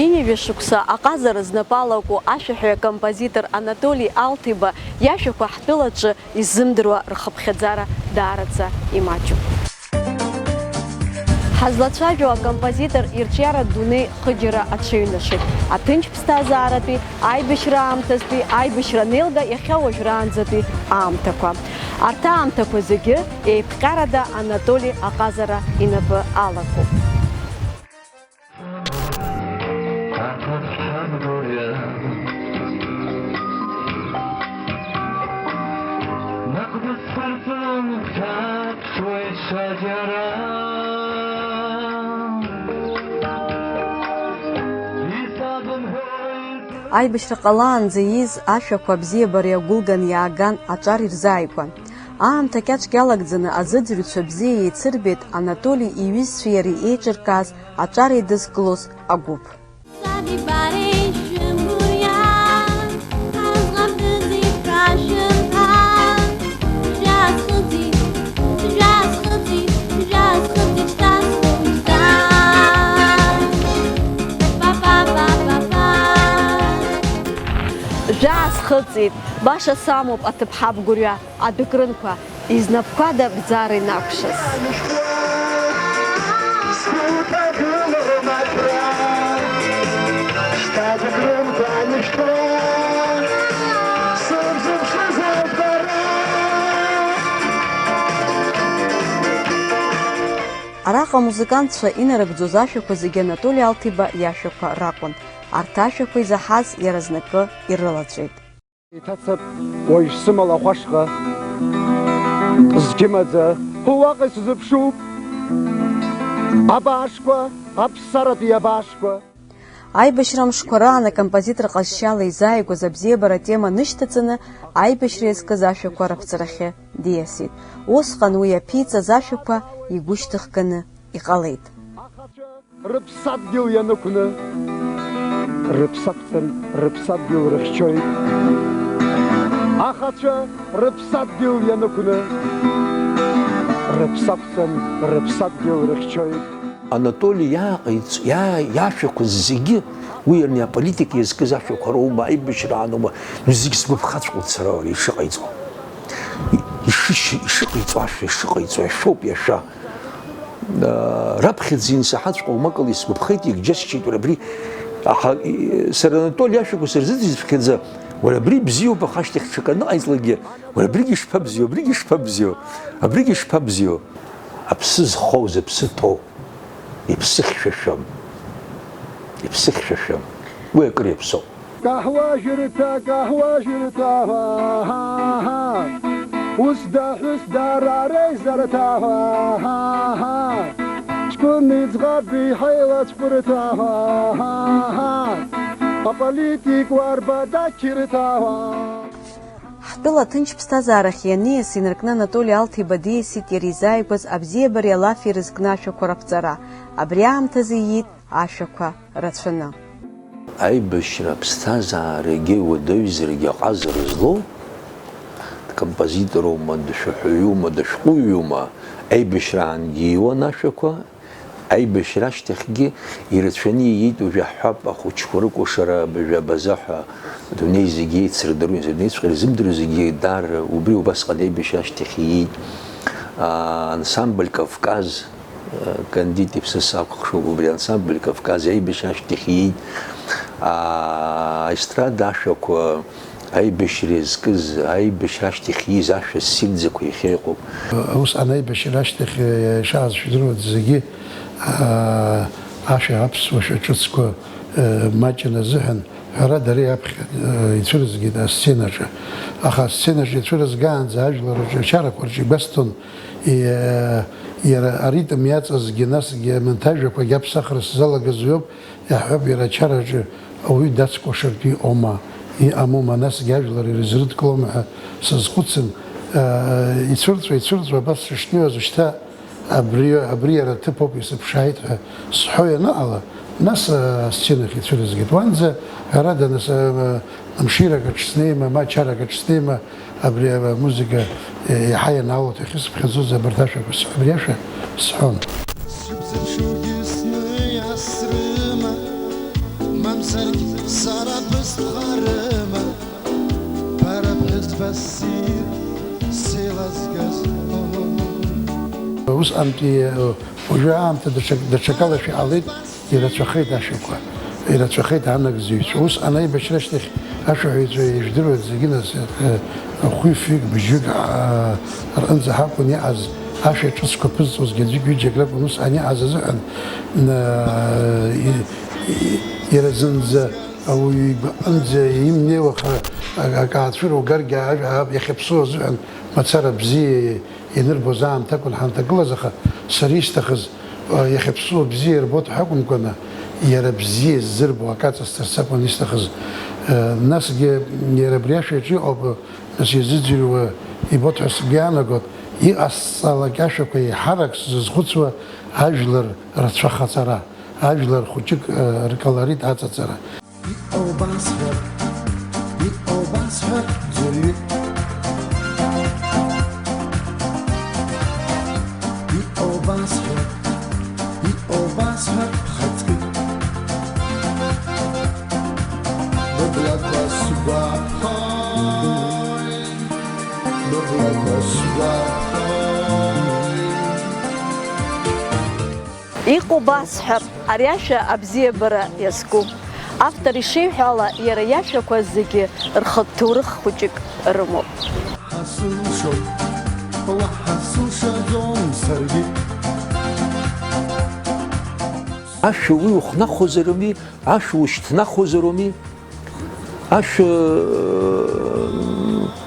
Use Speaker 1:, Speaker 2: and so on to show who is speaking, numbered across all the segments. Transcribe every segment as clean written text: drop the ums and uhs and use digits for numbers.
Speaker 1: Иниве шықса аҟазара знапалаку ашәаҳәаҩ акомпозитор Анатолий Алҭиба иашәақәа ҳтәылаҿы изымдыруа рхыԥхьаӡара даараӡа имаҷуп. Ҳазлацәажәо акомпозитор ирҿиара дунеи хыџьара аҽыҩнашеит. Аҭынч ԥсҭазааратәи, аибашьра аамҭазтәи, аибашьра неилга иахьа уажәраанӡатәи аамҭақәа. Арҭ аамҭақәа зегьы еиԥҟьарада Анатолий аҟазара инапы алакуп. Аибашьра ҟалаанӡа ииз ашәақәа абзиабара иагәылган иааган аҿар ирзааигәан. Аамҭа кьаҿк иалагӡаны аӡыӡҩцәа бзиа еицырбеит Анатолий иҩызцәеи иареи еиҿыркааз аҿар еидызкылоз агәыԥ. Ҳхыҵит, баша самоуп аҭыԥҳа бгәырҩа, адәыкрынқәа, изнапқәада бӡара инақәшаз. Араҟа амузыкантцәа инарыгӡоз ашәақәа зегьы Анатолий Алҭиба иашәақәа ракәын. Арҭ ашәақәа изаҳаз иаразнакы ирылаҵәеит.
Speaker 2: Иҭацап уажә сымала ахәашҟа зқьымаӡа уаҟа исзыԥшуп абаашқәа, аԥсаратәи абаашқәа.
Speaker 1: Аибашьра мшқәа раан акомпозитор ҟазшьала изааигәаз абзиабара атема нышьҭаҵаны аибашьра иазкыз ашәақәа раԥҵарахьы диасит. Усҟан уи аԥиҵаз ашәақәа игәы шьҭыхганы иҟалеит.
Speaker 2: Ахацәа рыԥсадгьыл ианықәны рыԥсақәҵан рыԥсадгьыл рыхьчоит. Ахацәа рыԥсадгьыл ианықәны рыԥсақәҵан рыԥсадгьыл рыхьчоит.
Speaker 3: Анатолий иашәақәа зегьы уи арни аполитика иазкыз ашәақәа роума, аибашьра анума, зегьы сгәаԥхаҵәҟьоит сара ишыҟаиҵо. Ишыҟаиҵо ашәа, ишыҟаиҵо ашәоуп иашәа. Раԥхьаӡа инсаҳаҵәҟьа умакала исгәаԥхеит, егьџьасшьеит уара абри сара Анатолий ашәақәа сырзыӡызԥхьаӡа, уара абри бзиоуп аха ашьҭахь ҽак аныҟаиҵалакгьы, уара абригьы ишԥабзио, абригьы ишԥабзио, абригьы ишԥабзио. Аԥсы зхоуз аԥсы ҭоу, иԥсы хьшәашәам, иԥсы хьшәашәам, уи акыр иаԥсоуп.
Speaker 2: Каҳуа жырҭа, каҳуа жырҭа, ус даҳәыс дара реизарҭа, ҷкәын иӡӷаби ҳаилацәқәырҭа, аполитик уарбада қьырҭа.
Speaker 1: Ҳтәыла ҭынч ԥсҭазаарахь ианиас инаркны Анатолий Алҭиба диасит иара изааигәаз абзиабареи алафи рызкны ашәақәа раԥҵара. Абри аамҭазы иит ашәақәа рацәаны.
Speaker 3: Аибашьра ԥсҭазаарагьы уадаҩзаргьы аҟазара злоу, дкомпозиторума, дшәаҳәаҩума, дышәҟәыҩҩума, аибашьраангьы иуан ашәақәа, аибашьра ашьҭахьгьы ирацәаны иит уажәы ҳҳәап ахәыҷқәа рыкәашара, бажәы абазаҳәа, адунеи зегьы еицырдыруа, адунеиҵәҟьа ирзымдыруа зегьы даара убри убасҟан аибашьра ашьҭахь иит. Ансамбль Кавказ, Кандид иԥсыс акәхшоуп убри ансамбль Кавказ аибашьра ашьҭахь иит. Аестрада ашәақәа аибашьра иазкыз, аибашьра ашьҭахь ииз ашәа ссирӡақәа иахьеиҟоуп.
Speaker 4: Усҟан аибашьра ашьҭахь шааз шәдыруаз зегьы ашәа аԥсуа шәаҿыцқәа маҷын азыҳәан ҳәарада ари аԥхьа ицәырызгеит асценаҿы. Аха асценаҿы ицәырызгаанӡа ажәлараҿы ачарақәа рҿы игәасҭон иара аритм иаҵазгьы насгьы амонтажәақәагьы аԥсахра сзалагаз иоуп, иаҳҳәап иара ачараҿы ауаҩы дацкәашартә иҟоума, иҟамоума, насгьы ажәлар ирызрыдкылома ҳәа сазхәыцын, ицәырҵуа абас сышнеиуаз шьҭа абри иара ҭыԥоуп исыԥшааит ҳәа сҳәо ианыҟала, нас асценахь ицәырызгеит. Уанӡа ҳәарада нас мширак аҿы снеима, ма чарак аҿы снеима, абри амузыка иаҳа ианаалоит ахьысԥхьаӡоз абарҭ ашәақәа абри ашәа сҳәон. ус амти уже амта дачакала ши алит ирацахит ашуква ирацахит анак зис ус анай бешрештих ашу издиру зигинас хуйфик бжуг аранза хакуни аз ашу тускопыз ус гедик юджеклап ус ани азазы ан иразынза أو أنزل يمني وخا قاعد فيه وقرقة يخبصوه زين ما تصير بزي ينربو زعم تاكل حن تاكل زخا سريش تخز يخبصوه بزي يربط حكم كنا يرب بزي الزرب وكات استرساب ونستخز الناس يربرياش يجي أو ناس يزيدوا يبطح السجانة قط يأصل كاشو كي حرك زخوتوا عجلر رتشخ ترى عجلر خوتشك ركالاريت عتترى
Speaker 1: Иҟоу басҳәап, ари ашәа абзиабара иазку. Автор ишеиҳәала, иара иашәақәа зегьы рхатә ҭоурых хәыҷык рымоуп.
Speaker 3: Ашәа уи ухнахозароуми, ашәа ушьҭнахозароуми, ашәа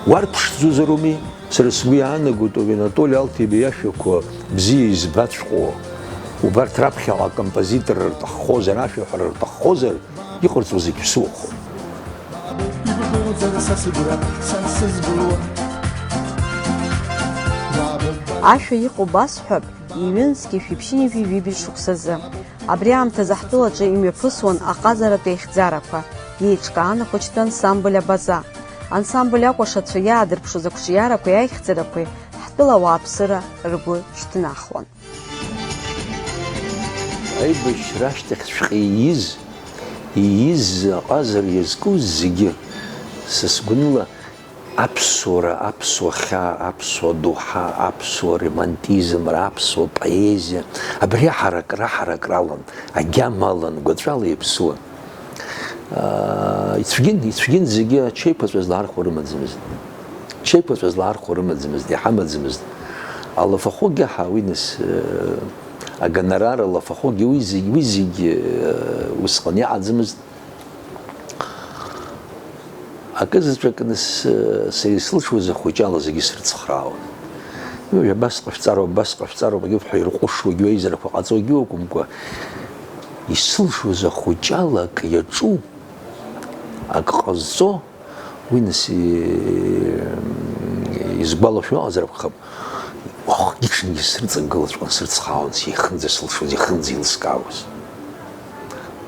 Speaker 3: уарԥшӡозароуми. Сара сгәы иаанагоит Анатоли Алҭеиба иашәақәа бзиа избаҵәҟьо. Убарҭ раԥхьаҟа акомпозитор рҭаххозар, ашәаҳәара рҭаххозар, иҟарҵо зегьы ԥсуахоит.
Speaker 1: Ашәа иҟоу басҳәап, иҩынӡагьы шәиԥшьынижәи ҩыбаҩ шықәсазы. Абри аамҭазы ҳтәылаҿы имҩаԥысуан аҟазаратә еихьӡарақәа, иеиҿкаан ахәыҷтәы ансамбль Абаза. Ансамбль акәашацәа иаадырԥшыз ақәҿиарақәеи аихьӡарақәеи ҳтәыла ауааԥсыра ргәы шьҭнахуан.
Speaker 3: Аибашьра ашьҭахьҵәҟьа ииз аҟазара иазку зегьы са сгәаныла аԥсуара, аԥсуа хьаа, аԥсуа доуҳа, аԥсуа романтизмра, аԥсуа поезиа абри аҳаракра алан, агьама алан, гәаҵәала иаԥсуан. Ицәгьын зегьы ачеиқәаҵәа злаархәо рымаӡамызт. Ачеиқәаҵәа злаархәо рымаӡамызт, иҳамаӡамызт. Алафахәыгьы уи нас агонорар алафахәыгьы уи зегьы усҟан иаҟаӡамызт. Акызаҵәык сара исылшуаз ахәыҷала зегьы срыцхраауан. Абас ҟашәҵароуп, агьыҳәа ирҟәышуа еизарақәа ҟаҵоугьы акәымкәа, исылшуаз ахәыҷала ак иаҿу, ак ҟазҵо, уи нас изгәалашәо ыҟазар акәхап. Икшангьы срыҵагылаҵәҟьан, срыцхраауан, ихынӡа сылшоз, ихынӡа еилыскаауаз.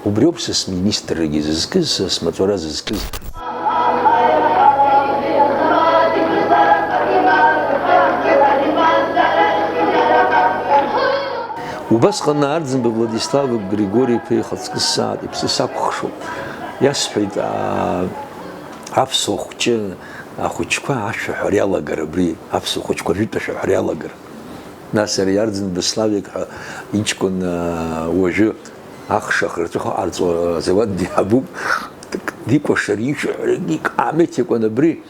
Speaker 3: Убри ауп са сминистррагьы зызкыз, са смаҵура зызкыз. Убасҟан Арӡынба Владислав Григориеиԥа ихаҵкы саат, иԥсы сақәхшоуп. Иасҳәеит аԥсуа хәҷы, ахәыҷқәа ашәаҳәара иалагара абри, аԥсуа хәыҷқәа жәытә ашәаҳәара иалагара. Нас ари Арӡынба Славик ҳәа иҷкәын уажәы ахш ахырҵәыха ҟарҵо азауад диҳабуп, дикәашар ишәаҳәарагьы икаамеҭ абри.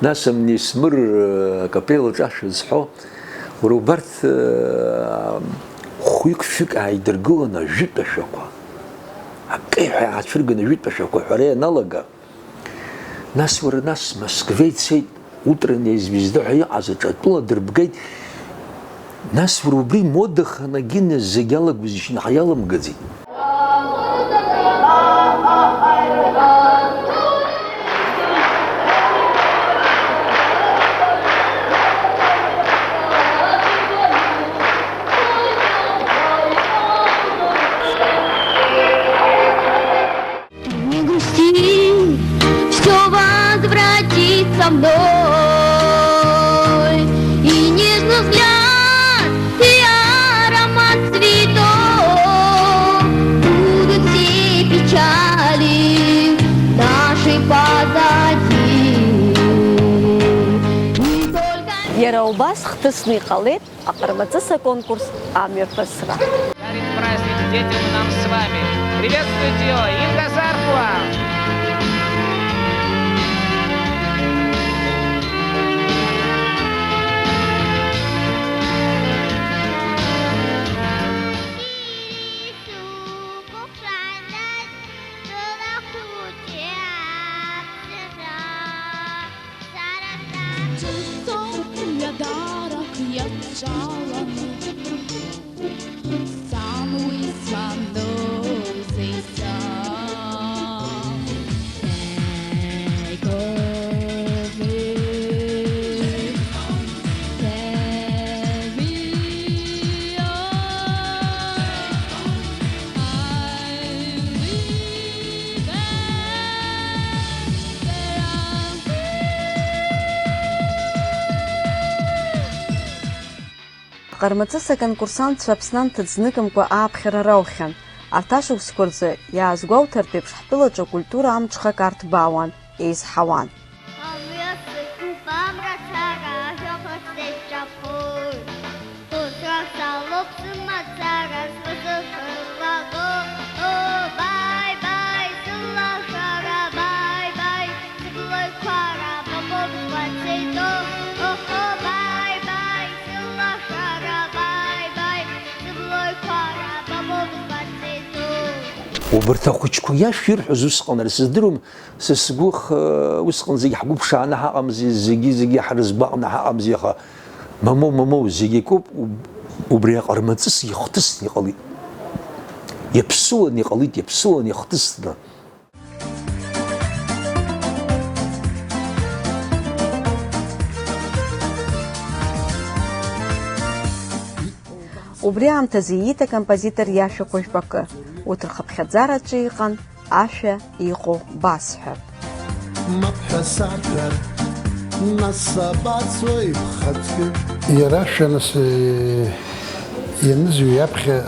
Speaker 3: Нас Амнисмыр акапелаҿы ашәа зҳәо, уара убарҭ хәҩык фҩык ааидыргылан ажәытә ашәақәа, акеҩҳәа иаацәырган ажәытә ашәақәа ҳәара ианалага, нас уара Москвеи цеит, утренняя звезда ҳәа иҟаз аҿатәыла дырбгеит, нас уара убри модаханагьы зегьы алагәызшьны ҳаиаламгаӡеит.
Speaker 5: Со мной и нежный взгляд, и аромат цветов, будут все печали наши позади.
Speaker 1: убас хҭысны иҟалеит аҟармаҵыс аконкурс амҩаԥысра.
Speaker 6: Дарит праздник детям нам с вами. Приветствуйте его, Инга Заркова!
Speaker 1: Аҟармаҵыс аконкурсантцәа Аԥсны анҭыӡныкымкәа ааԥхьара раухьан. Арҭ ашықәсқәа рзы иаазгәоуҭартә еиԥш ҳтәылаҿы акультура амҽхак арҭбаауан, еизҳауан.
Speaker 3: وبرت أخوتشكو يا شير حزوس قنر سدرهم سسقوخ وسقن زي حبوب شعنا حقم زي حرز باقنا حقم زي خا ممو زي كوب وبريق أرمانسس يختصني قلي يبسوني قليت يبسوني يختصنا
Speaker 1: Убри аамҭазы иит акомпозитор Иашәа Қәажәбакы. Урҭ рхыԥхьаӡараҿы иҟан ашәа иҟоу басҳәап.
Speaker 4: Иара ашәанас ианызҩ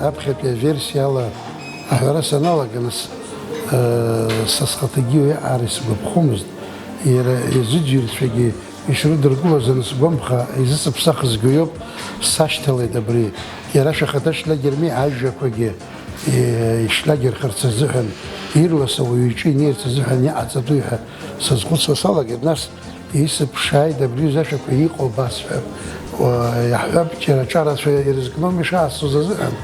Speaker 4: аԥхьатәи аверсиала аҳәара саналаганыс са схаҭагьы уиаара исгәаԥхомызт. Иара изыӡырҩцәагьы ишрыдыргылоз анысгәамԥха изыцыԥсахызго иоуп сашьҭалеит абри. Иара шәахаҭа шлагерми ажәақәагьы ишлагерхарц азыҳәан ирлас ауаҩы иҿы инеирц азыҳәан иҟаҵатәу ҳәа сазхәыцуа салагеит. Нас исыԥшааит абри ашәақәа иҟоу басҳәап. Иаҳҳәап џьара ҿарацәа ирызкном ишаасоз азыҳәан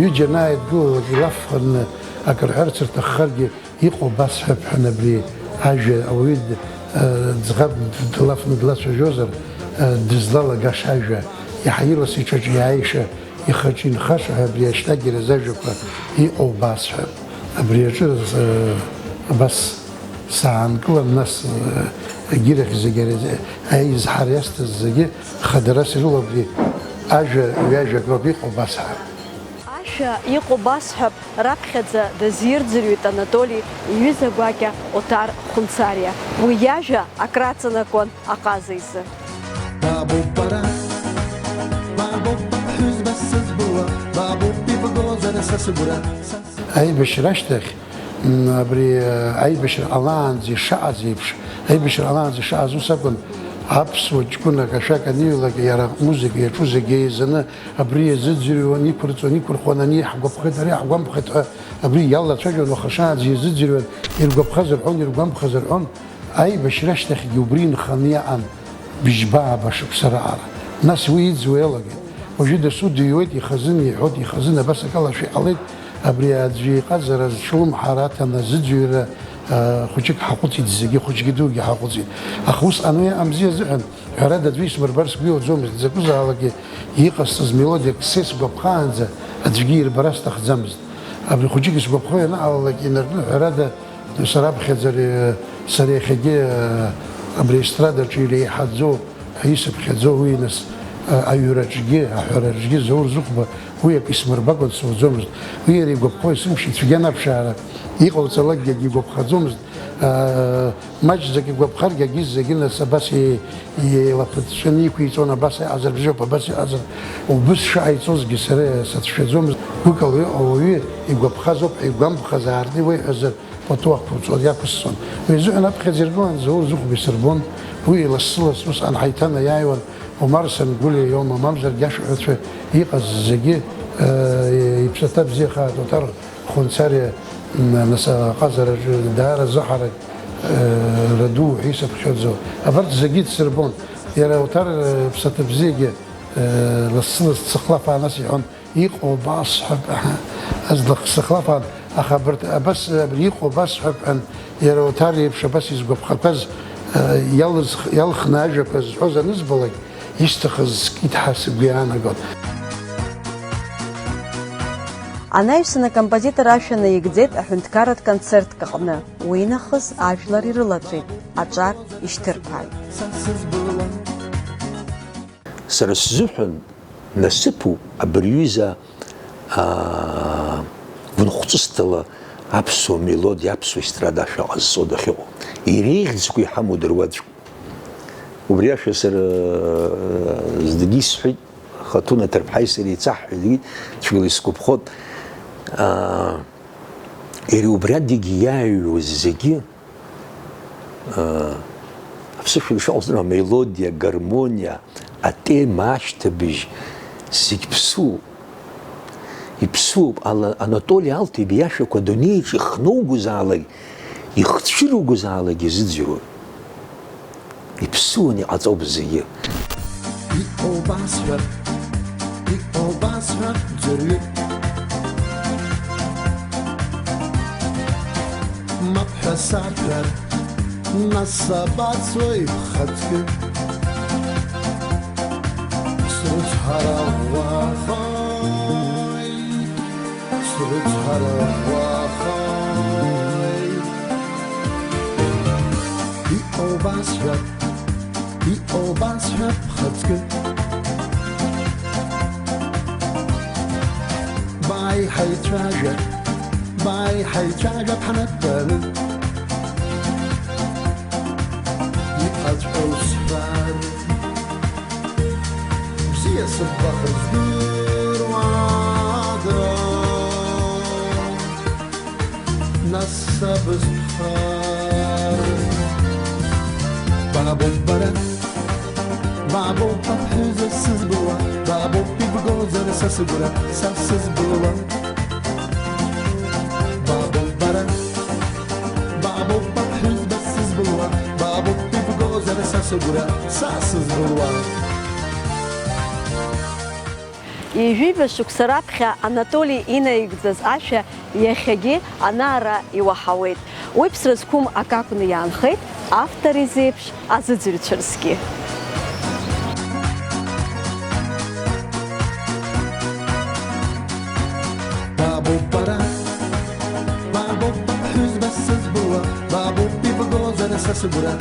Speaker 4: ҩыџьа анааидгылалак илафханы акы рҳәарц рҭаххаргьы иҟоу басҳәап ҳәан абри ажәа ауаҩы ӡӷаб длафны длацәажәозар дызлалагаша ажәа иаҳа ирлас иҿаҿы иааиша ихаҿы инхаша ҳәа абри ашьҭагьара азажәақәа иҟоу басҳәап. Абри аҿы абас саанкылан, нас агьирахь зегьы аизҳара иасҭаз зегьы хадарас ирылоу абри ажәа ҩажәак роуп иҟоу басҳәап.
Speaker 1: Ашәа иҟоу басҳәап раԥхьаӡа дазирӡырҩит Анатоли иҩыза гәакьа Оҭар Хәынцариа. Уи иажәа акраҵанакуан аҟаза изы.
Speaker 4: Аибашьра ашьҭахь абри аибашьра ҟалаанӡа ишаҟаз еиԥш, аибашьра ҟалаанӡа ишаҟаз ус акәын, аԥсуа ҷкәынак ашәак аниҩлак иара музика иаҿу зегьы еизаны абри иазыӡырҩуан, иқәырҵон, иқәырхуан, ани ҳгәаԥхеит, ари ҳгәамԥхеит ҳәа абри иалацәажәон, уаха шаанӡа иазыӡырҩуан, иргәаԥхаз рҳәон, иргәамԥхаз рҳәон. Аибашьра ашьҭахьгьы убри инханы иаҟан быжьбааба шықәса раара. Нас уи иӡуа иалагеит. Уажәы дасу дыҩуеит, ихазын иҳәоит, ихазын абас акалашәа иҟалеит. Абри аӡәы иҟазара зҽлымҳара аҭаны азыӡҩра хәыҷык ҳаҟәыҵит, зегьы хәыҷгьы дугьы ҳаҟәыҵит. Аха ус ану иаҟамзи азыҳәан ҳәарада аӡәы исмырбар сгәы иуаӡомызт. Закәызаалакгьы иҟасҵаз мелодиак сгәаԥхаанӡа аӡәгьы ирбара сҭахӡамызт. Абри хәыҷык исгәаԥхо ианаалалак инаркны ҳәарада сара аԥхьаӡара сара иахьагьы абри естрадаҿы иреиҳаӡоу исыԥхьаӡоу уи нас аҩраҿгьы, аҳәараҿгьы Заур Зыхәба уи ак исмырбакәан суаӡомызт. Уи иара игәаԥхо исымшьит, цәгьа наԥшаара иҟауҵалакгьы ак игәаԥхаӡомызт. Маҷӡак игәаԥхаргьы агьыз зегьы нас абас еилаԥыҵәаны иқәиҵон, абас иҟазар бжьоуп, абас иҟазар. Убыс шааиҵозгьы сара сацәшәаӡомызт. Гәыкала ауаҩы игәаԥхазоуп, игәамԥхаз аартны уеиҳәазар пату ақәуҵон, иақәысҵон. Уи азыҳәан аԥхьаӡа иргылан Заур Зыхәба исырбон, وي للصلص بس أنا حيتنا يايون ومرسل نقول يوم ممزر جاش عطفه يقص زجي يبسطب زي خاد وتر خنساري ناس قزر دار زحر ردو حسب شوزو أفرت زجيت سربون يرى وتر بسطب زيجي للصلص سخلافة ناس يعون يقو باص حب أصدق سخلافة أخبرت بس بريقو باص حب أن يرى وتر يبش بس يزقب خلقز يلخ ناجب از عوزة نزبلك يستخز كيت حاسب بيانا قد
Speaker 1: Анаҩсаны акомпозитор ашәа наигӡеит аҳәынҭқарратә концертк аҟны. Уи нахыс ажәлар ирылаҵәеит, аҿар ишьҭырԥааит.
Speaker 3: Сара сзыҳәан насыԥуп абырҩыза вынхәҵысҭала аԥсуа мелодиа, аԥсуа естрада ашәа ҟазҵо дахьыҟоу. Иреиӷьӡқәа иҳамоу дыруаӡәк. Убри ашәа сара зегьы исҳәеит, Хатуна Ҭырԥҳаи сареи еиҵаҳҳәеит, цәгьала исгәаԥхоит. Иара убри адагь иааҩуаз зегьы аԥсышәала ишаҟаз амелодиа, гармониа, атема, ашьҭыбжь зегь ԥсуп. Иԥсуп. Анатоли Алтаиба иашәақәа адунеиаҿ ихноугозаалак, ихцәыругозаалак изыӡырҩуп. Иԥсуан иҟаҵоуп зегьы.
Speaker 2: مبحثاتر نصبات سوي بخدك سرج هرواخاي سرج هرواخاي بيقو باسفر بخدك باي حيتراجع باي حيتراجع بحنتر يقطعو الصفار بزي صباح الزبير وعادا نصب الصخار بابو برد بابو بحوز السزبوة بابو بيبغوز السسبوة سسبوة
Speaker 1: Ижәиба шықәса раԥхьа Анатоли инаигӡаз ашәа иахьагьы anaара иуаҳауеит. Уи ԥсра зқәым ак акәны иаанхеит автор изеиԥш азыӡырҩцәарзгьы.
Speaker 2: بابو برا بابو بحوز بس زبوة بابو بيبغوز أنا سسبوة